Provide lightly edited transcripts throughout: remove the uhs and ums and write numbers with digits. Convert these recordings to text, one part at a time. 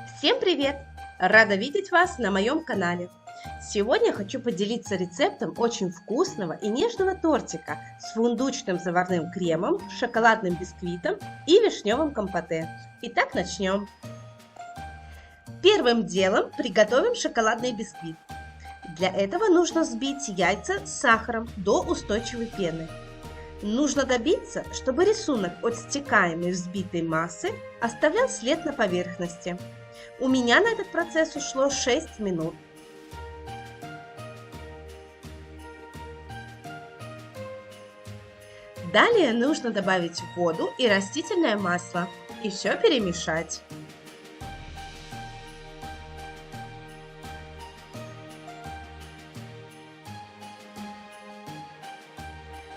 Всем привет! Рада видеть вас на моем канале. Сегодня хочу поделиться рецептом очень вкусного и нежного тортика с фундучным заварным кремом, шоколадным бисквитом и вишневым компоте. Итак, начнем. Первым делом приготовим шоколадный бисквит. Для этого нужно взбить яйца с сахаром до устойчивой пены. Нужно добиться, чтобы рисунок от стекаемой взбитой массы оставлял след на поверхности. У меня на этот процесс ушло 6 минут. Далее нужно добавить воду и растительное масло и все перемешать.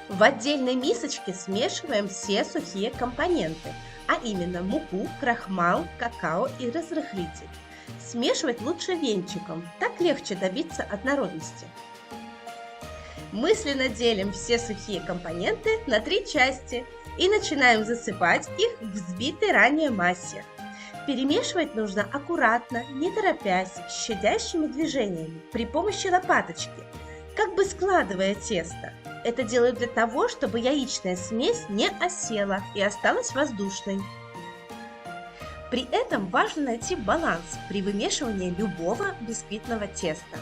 В отдельной мисочке смешиваем все сухие компоненты, а именно муку, крахмал, какао и разрыхлитель. Смешивать лучше венчиком, так легче добиться однородности. Мысленно делим все сухие компоненты на 3 части и начинаем засыпать их в взбитой ранее массе. Перемешивать нужно аккуратно, не торопясь, щадящими движениями при помощи лопаточки, как бы складывая тесто. Это делаю для того, чтобы яичная смесь не осела и осталась воздушной. При этом важно найти баланс при вымешивании любого бисквитного теста.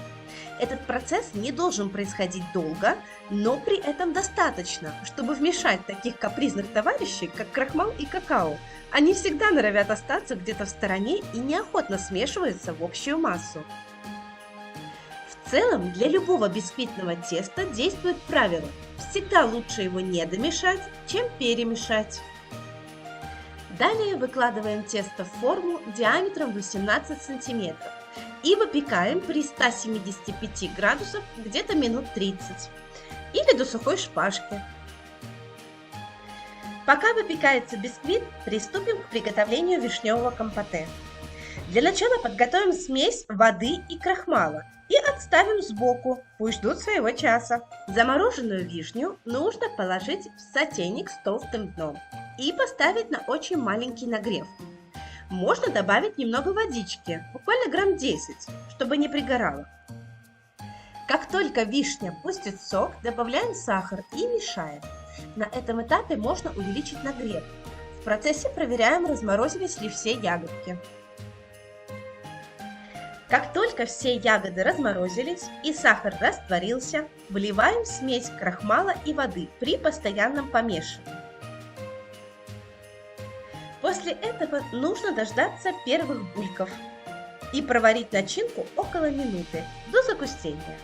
Этот процесс не должен происходить долго, но при этом достаточно, чтобы вмешать таких капризных товарищей, как крахмал и какао. Они всегда норовят остаться где-то в стороне и неохотно смешиваются в общую массу. В целом, для любого бисквитного теста действует правило: всегда лучше его не домешать, чем перемешать. Далее выкладываем тесто в форму диаметром 18 см и выпекаем при 175 градусах где-то минут 30 или до сухой шпажки. Пока выпекается бисквит, приступим к приготовлению вишневого компоте. Для начала подготовим смесь воды и крахмала и отставим сбоку, пусть ждут своего часа. Замороженную вишню нужно положить в сотейник с толстым дном и поставить на очень маленький нагрев. Можно добавить немного водички, буквально грамм 10, чтобы не пригорало. Как только вишня пустит сок, добавляем сахар и мешаем. На этом этапе можно увеличить нагрев. В процессе проверяем, разморозились ли все ягодки. Как только все ягоды разморозились и сахар растворился, вливаем смесь крахмала и воды при постоянном помешивании. После этого нужно дождаться первых бульков и проварить начинку около минуты до загустения.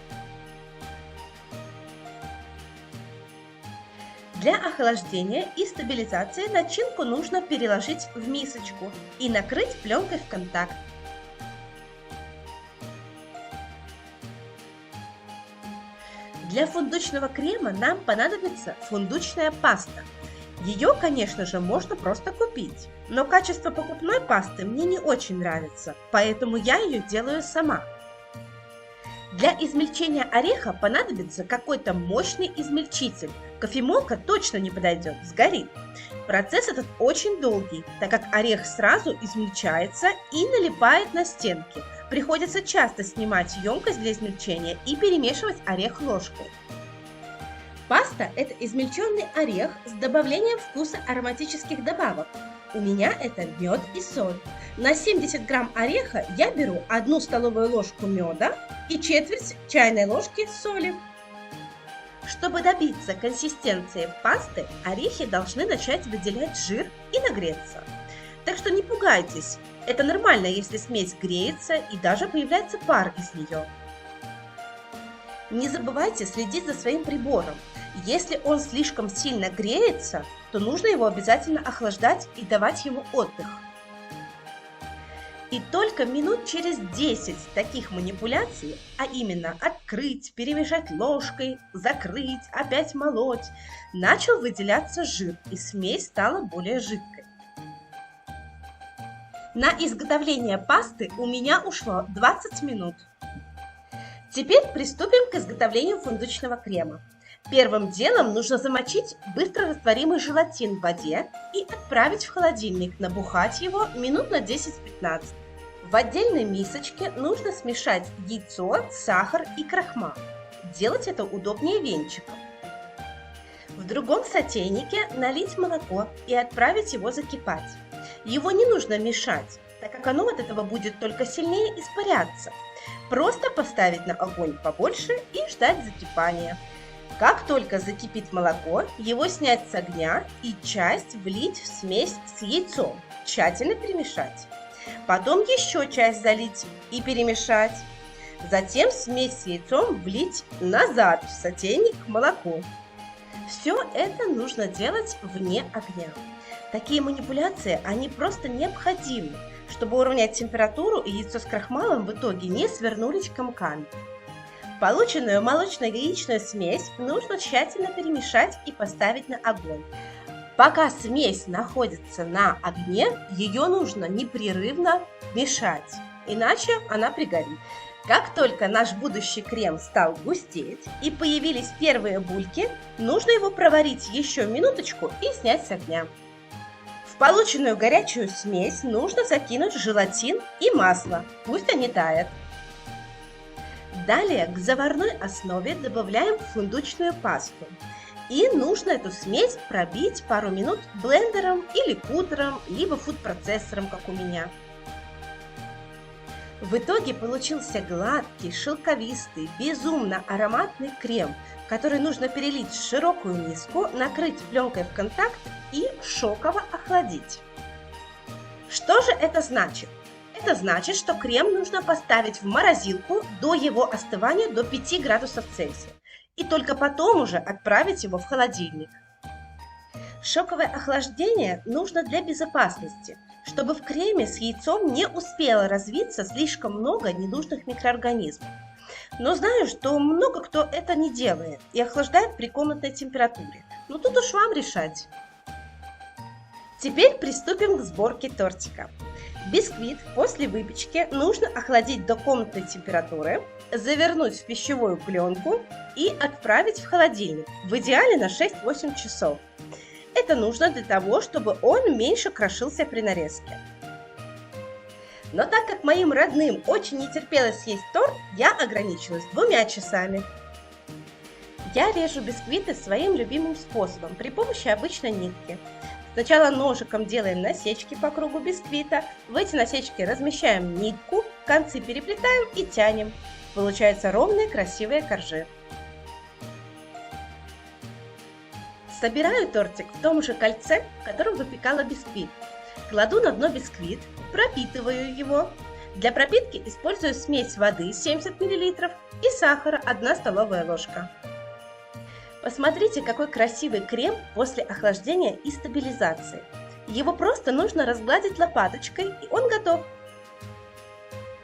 Для охлаждения и стабилизации начинку нужно переложить в мисочку и накрыть пленкой в контакт. Для фундучного крема нам понадобится фундучная паста. Ее, конечно же, можно просто купить, но качество покупной пасты мне не очень нравится, поэтому я ее делаю сама. Для измельчения ореха понадобится какой-то мощный измельчитель. Кофемолка точно не подойдет, сгорит. Процесс этот очень долгий, так как орех сразу измельчается и налипает на стенки. Приходится часто снимать емкость для измельчения и перемешивать орех ложкой. Паста – это измельченный орех с добавлением вкуса ароматических добавок. У меня это мед и соль. На 70 грамм ореха я беру 1 столовую ложку меда и четверть чайной ложки соли. Чтобы добиться консистенции пасты, орехи должны начать выделять жир и нагреться. Так что не пугайтесь, это нормально, если смесь греется и даже появляется пар из нее. Не забывайте следить за своим прибором. Если он слишком сильно греется, то нужно его обязательно охлаждать и давать ему отдых. И только минут через 10 таких манипуляций, а именно открыть, перемешать ложкой, закрыть, опять молоть, начал выделяться жир и смесь стала более жидкой. На изготовление пасты у меня ушло 20 минут. Теперь приступим к изготовлению фундучного крема. Первым делом нужно замочить быстрорастворимый желатин в воде и отправить в холодильник набухать его минут на 10-15. В отдельной мисочке нужно смешать яйцо, сахар и крахмал. Делать это удобнее венчиком. В другом сотейнике налить молоко и отправить его закипать. Его не нужно мешать, так как оно от этого будет только сильнее испаряться. Просто поставить на огонь побольше и ждать закипания. Как только закипит молоко, его снять с огня и часть влить в смесь с яйцом, тщательно перемешать. Потом еще часть залить и перемешать. Затем смесь с яйцом влить назад в сотейник молоко. Все это нужно делать вне огня. Такие манипуляции, они просто необходимы, чтобы уравнять температуру, и яйцо с крахмалом в итоге не свернулись комками. Полученную молочно-яичную смесь нужно тщательно перемешать и поставить на огонь. Пока смесь находится на огне, ее нужно непрерывно мешать, иначе она пригорит. Как только наш будущий крем стал густеть и появились первые бульки, нужно его проварить еще минуточку и снять с огня. В полученную горячую смесь нужно закинуть желатин и масло, пусть они тают. Далее к заварной основе добавляем фундучную пасту. И нужно эту смесь пробить пару минут блендером или пудром, либо фуд-процессором, как у меня. В итоге получился гладкий, шелковистый, безумно ароматный крем, который нужно перелить в широкую миску, накрыть пленкой в контакт и шоково охладить. Что же это значит? Это значит, что крем нужно поставить в морозилку до его остывания до 5 градусов Цельсия. И только потом уже отправить его в холодильник. Шоковое охлаждение нужно для безопасности, чтобы в креме с яйцом не успело развиться слишком много ненужных микроорганизмов. Но знаю, что много кто это не делает и охлаждает при комнатной температуре. Но тут уж вам решать. Теперь приступим к сборке тортика. Бисквит после выпечки нужно охладить до комнатной температуры, завернуть в пищевую пленку и отправить в холодильник, в идеале на 6-8 часов. Это нужно для того, чтобы он меньше крошился при нарезке. Но так как моим родным очень не терпелось съесть торт, я ограничилась 2 часами. Я режу бисквиты своим любимым способом при помощи обычной нитки. Сначала ножиком делаем насечки по кругу бисквита, в эти насечки размещаем нитку, концы переплетаем и тянем. Получаются ровные красивые коржи. Собираю тортик в том же кольце, в котором выпекала бисквит. Кладу на дно бисквит, пропитываю его. Для пропитки использую смесь воды 70 мл и сахара 1 столовая ложка. Посмотрите, какой красивый крем после охлаждения и стабилизации. Его просто нужно разгладить лопаточкой, и он готов.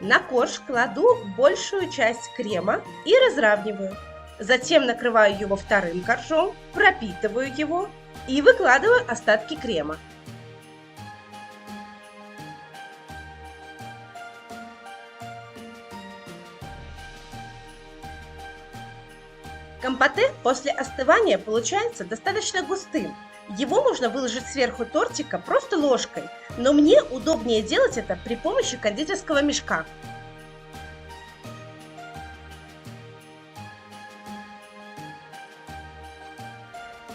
На корж кладу большую часть крема и разравниваю. Затем накрываю его вторым коржом, пропитываю его и выкладываю остатки крема. Компоте после остывания получается достаточно густым. Его можно выложить сверху тортика просто ложкой, но мне удобнее делать это при помощи кондитерского мешка.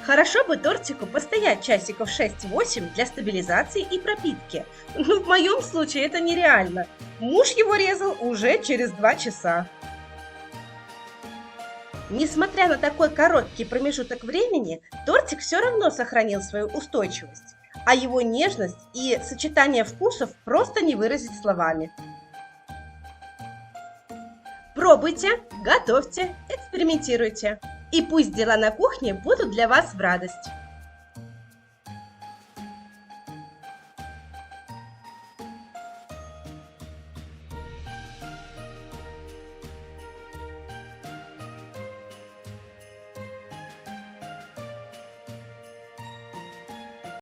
Хорошо бы тортику постоять часиков 6-8 для стабилизации и пропитки, но в моем случае это нереально. Муж его резал уже через 2 часа. Несмотря на такой короткий промежуток времени, тортик все равно сохранил свою устойчивость, а его нежность и сочетание вкусов просто не выразить словами. Пробуйте, готовьте, экспериментируйте, и пусть дела на кухне будут для вас в радость.